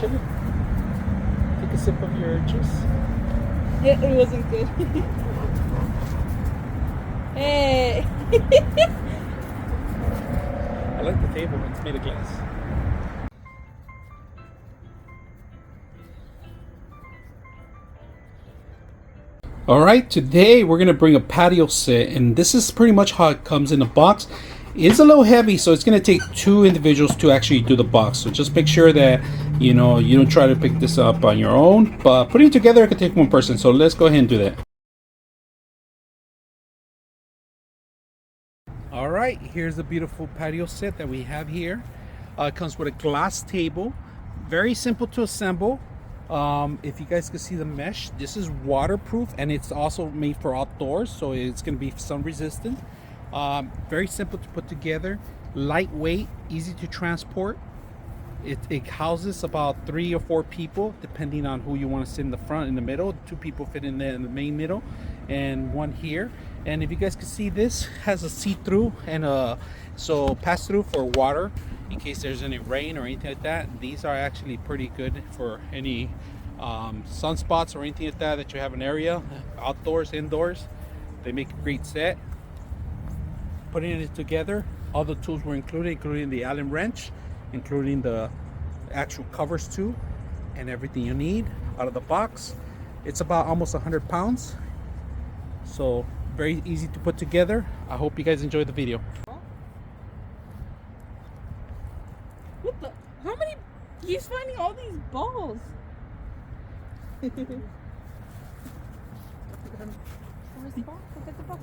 chili. Take a sip of your juice. Yeah, it wasn't good. Hey. I like the table. It's made of glass. Alright, today we're going to bring a patio set, and this is pretty much how it comes in the box. It's a little heavy, so it's going to take 2 individuals to actually do the box. So just make sure that, you know, you don't try to pick this up on your own. But putting it together, it can take 1 person. So let's go ahead and do that. Alright, here's the beautiful patio set that we have here. It comes with a glass table. Very simple to assemble. If you guys can see the mesh, this is waterproof, and it's also made for outdoors, so it's going to be sun resistant. Very simple to put together, lightweight, easy to transport. It houses about 3 or 4 people, depending on who you want to sit in the front, in the middle. 2 people fit in the main middle, and 1 here. And if you guys can see, this has a see-through and so pass-through for water in case there's any rain or anything like that. These are actually pretty good for any sunspots or anything like that you have an area, outdoors, indoors. They make a great set. Putting it together, all the tools were included, including the Allen wrench, including the actual covers too, and everything you need out of the box. It's about almost 100 pounds, so very easy to put together. I hope you guys enjoyed the video. What the? How many? He's finding all these balls. Where's the ball? Look at the ball.